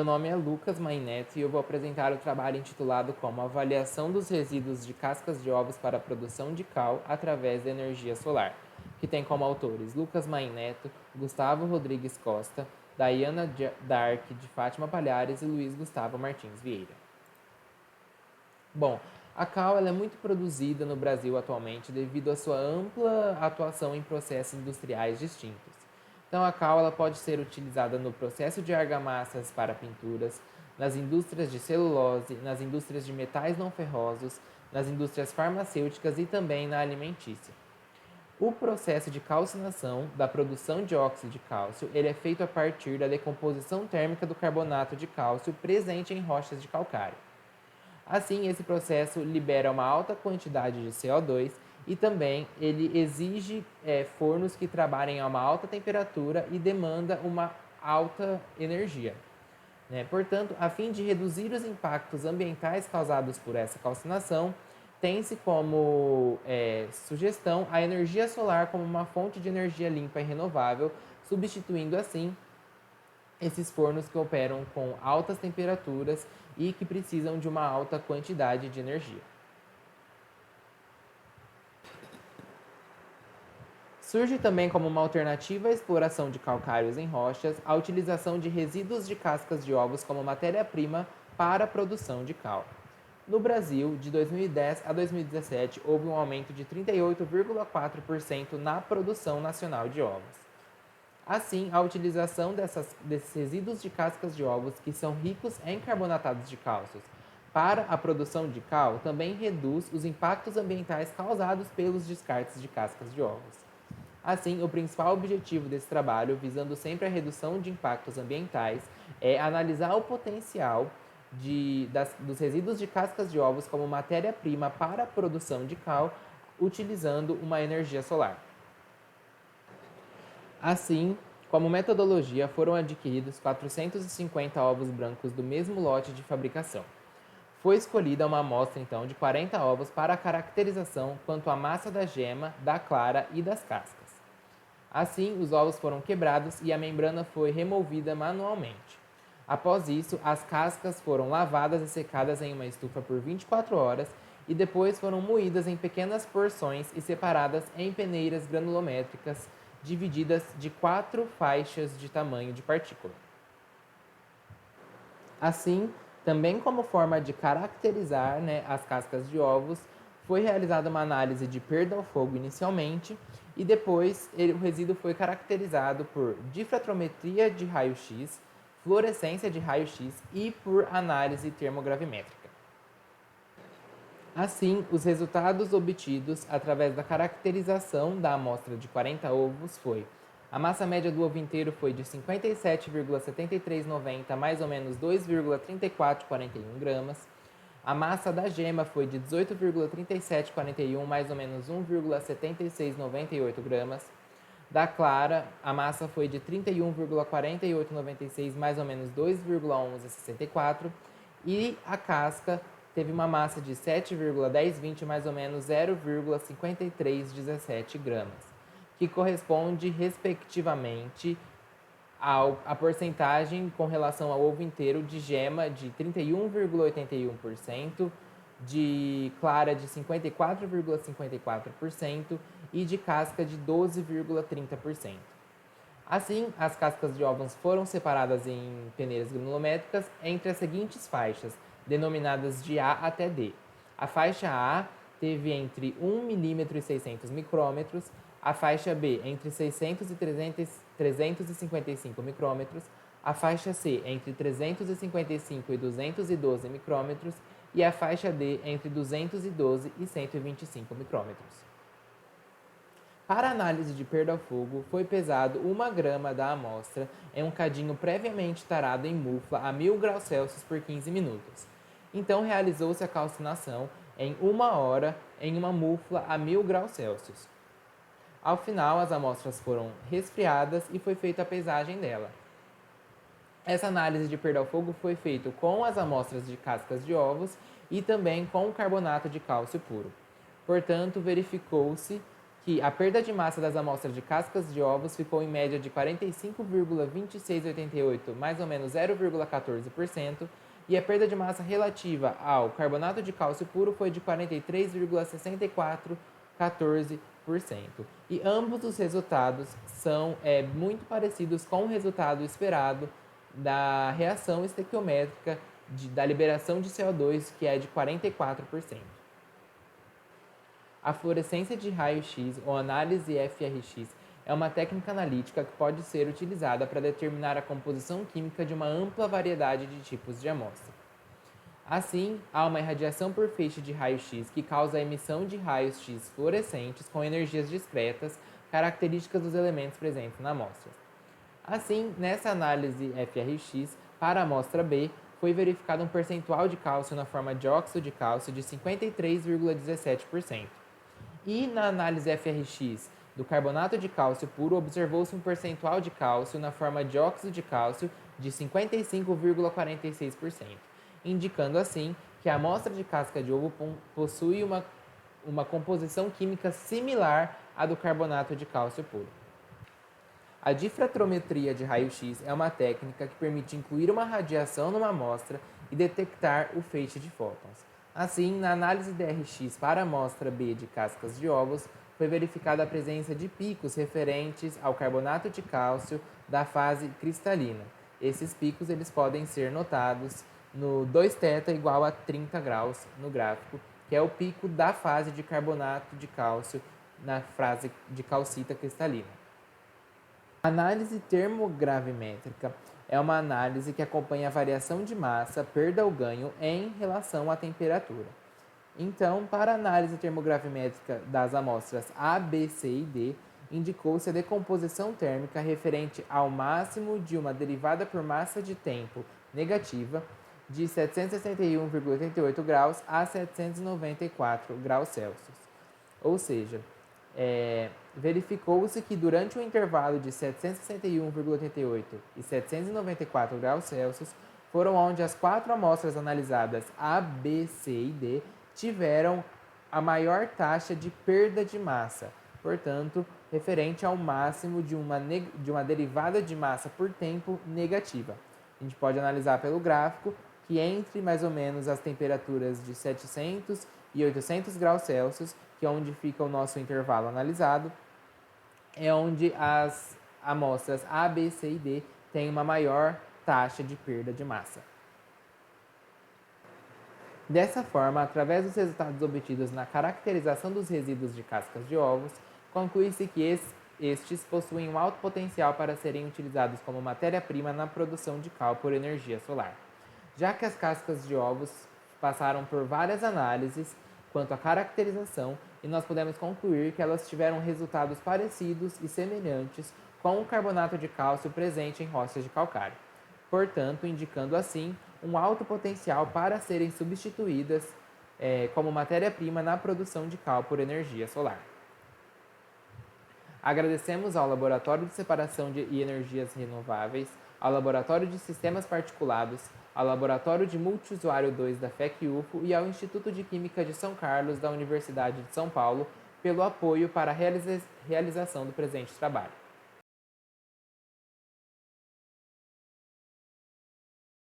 Meu nome é Lucas Maineto e eu vou apresentar o trabalho intitulado como Avaliação dos resíduos de cascas de ovos para a produção de cal através da energia solar, que tem como autores Lucas Maineto, Gustavo Rodrigues Costa, Dayana Dark de Fátima Palhares e Luiz Gustavo Martins Vieira. Bom, a cal ela é muito produzida no Brasil atualmente devido à sua ampla atuação em processos industriais distintos. Então, a cal ela pode ser utilizada no processo de argamassas para pinturas, nas indústrias de celulose, nas indústrias de metais não ferrosos, nas indústrias farmacêuticas e também na alimentícia. O processo de calcinação da produção de óxido de cálcio ele é feito a partir da decomposição térmica do carbonato de cálcio presente em rochas de calcário. Assim, esse processo libera uma alta quantidade de CO2 e também ele exige fornos que trabalhem a uma alta temperatura e demanda uma alta energia. Portanto, a fim de reduzir os impactos ambientais causados por essa calcinação, tem-se como sugestão a energia solar como uma fonte de energia limpa e renovável, substituindo assim esses fornos que operam com altas temperaturas e que precisam de uma alta quantidade de energia. Surge também como uma alternativa à exploração de calcários em rochas a utilização de resíduos de cascas de ovos como matéria-prima para a produção de cal. No Brasil, de 2010 a 2017, houve um aumento de 38,4% na produção nacional de ovos. Assim, a utilização desses resíduos de cascas de ovos, que são ricos em carbonatados de cálcio, para a produção de cal, também reduz os impactos ambientais causados pelos descartes de cascas de ovos. Assim, o principal objetivo desse trabalho, visando sempre a redução de impactos ambientais, é analisar o potencial dos resíduos de cascas de ovos como matéria-prima para a produção de cal, utilizando uma energia solar. Assim, como metodologia, foram adquiridos 450 ovos brancos do mesmo lote de fabricação. Foi escolhida uma amostra, então, de 40 ovos para a caracterização quanto à massa da gema, da clara e das cascas. Assim, os ovos foram quebrados e a membrana foi removida manualmente. Após isso, as cascas foram lavadas e secadas em uma estufa por 24 horas e depois foram moídas em pequenas porções e separadas em peneiras granulométricas divididas de 4 faixas de tamanho de partícula. Assim, também como forma de caracterizar as cascas de ovos, foi realizada uma análise de perda ao fogo inicialmente e depois o resíduo foi caracterizado por difratrometria de raio-x, fluorescência de raio-x e por análise termogravimétrica. Assim, os resultados obtidos através da caracterização da amostra de 40 ovos foi: a massa média do ovo inteiro foi de 57,7390, mais ou menos 2,3441 gramas. A massa da gema foi de 18,3741, mais ou menos 1,7698 gramas. Da clara, a massa foi de 31,4896, mais ou menos 2,1164. E a casca teve uma massa de 7,1020, mais ou menos 0,5317 gramas, que corresponde, respectivamente, a porcentagem com relação ao ovo inteiro de gema de 31,81%, de clara de 54,54% e de casca de 12,30%. Assim, as cascas de ovos foram separadas em peneiras granulométricas entre as seguintes faixas, denominadas de A até D. A faixa A teve entre 1 milímetro e 600 micrômetros, a faixa B entre 600 e 355 micrômetros, a faixa C entre 355 e 212 micrômetros e a faixa D entre 212 e 125 micrômetros. Para a análise de perda ao fogo, foi pesado 1 grama da amostra em um cadinho previamente tarado em mufla a 1000 graus Celsius por 15 minutos. Então, realizou-se a calcinação em 1 hora em uma mufla a 1000 graus Celsius. Ao final, as amostras foram resfriadas e foi feita a pesagem dela. Essa análise de perda ao fogo foi feita com as amostras de cascas de ovos e também com o carbonato de cálcio puro. Portanto, verificou-se que a perda de massa das amostras de cascas de ovos ficou em média de 45,2688, mais ou menos 0,14%, e a perda de massa relativa ao carbonato de cálcio puro foi de 43,6414%. E ambos os resultados são muito parecidos com o resultado esperado da reação estequiométrica da liberação de CO2, que é de 44%. A fluorescência de raio-x ou análise FRX é uma técnica analítica que pode ser utilizada para determinar a composição química de uma ampla variedade de tipos de amostra. Assim, há uma irradiação por feixe de raio-x que causa a emissão de raios-x fluorescentes com energias discretas, características dos elementos presentes na amostra. Assim, nessa análise FRX, para a amostra B, foi verificado um percentual de cálcio na forma de óxido de cálcio de 53,17%. E na análise FRX do carbonato de cálcio puro, observou-se um percentual de cálcio na forma de óxido de cálcio de 55,46%, indicando assim que a amostra de casca de ovo possui uma composição química similar à do carbonato de cálcio puro. A difratrometria de raio-x é uma técnica que permite incluir uma radiação numa amostra e detectar o feixe de fótons. Assim, na análise DRX para a amostra B de cascas de ovos, foi verificada a presença de picos referentes ao carbonato de cálcio da fase cristalina. Esses picos eles podem ser notados no 2θ igual a 30 graus no gráfico, que é o pico da fase de carbonato de cálcio na fase de calcita cristalina. A análise termogravimétrica é uma análise que acompanha a variação de massa, perda ou ganho em relação à temperatura. Então, para a análise termogravimétrica das amostras A, B, C e D, indicou-se a decomposição térmica referente ao máximo de uma derivada por massa de tempo negativa de 761,88 graus a 794 graus Celsius. Ou seja, verificou-se que durante o intervalo de 761,88 e 794 graus Celsius foram onde as 4 amostras analisadas A, B, C e D tiveram a maior taxa de perda de massa, portanto, referente ao máximo de uma derivada de massa por tempo negativa. A gente pode analisar pelo gráfico que entre mais ou menos as temperaturas de 700 e 800 graus Celsius, que é onde fica o nosso intervalo analisado, é onde as amostras A, B, C e D têm uma maior taxa de perda de massa. Dessa forma, através dos resultados obtidos na caracterização dos resíduos de cascas de ovos, conclui-se que estes possuem um alto potencial para serem utilizados como matéria-prima na produção de cal por energia solar. Já que as cascas de ovos passaram por várias análises quanto à caracterização, e nós podemos concluir que elas tiveram resultados parecidos e semelhantes com o carbonato de cálcio presente em rochas de calcário, portanto, indicando assim um alto potencial para serem substituídas como matéria-prima na produção de cal por energia solar. Agradecemos ao Laboratório de Separação e Energias Renováveis, ao Laboratório de Sistemas Particulados, ao Laboratório de Multiusuário 2 da FEC-UFO e ao Instituto de Química de São Carlos da Universidade de São Paulo pelo apoio para a realização do presente trabalho.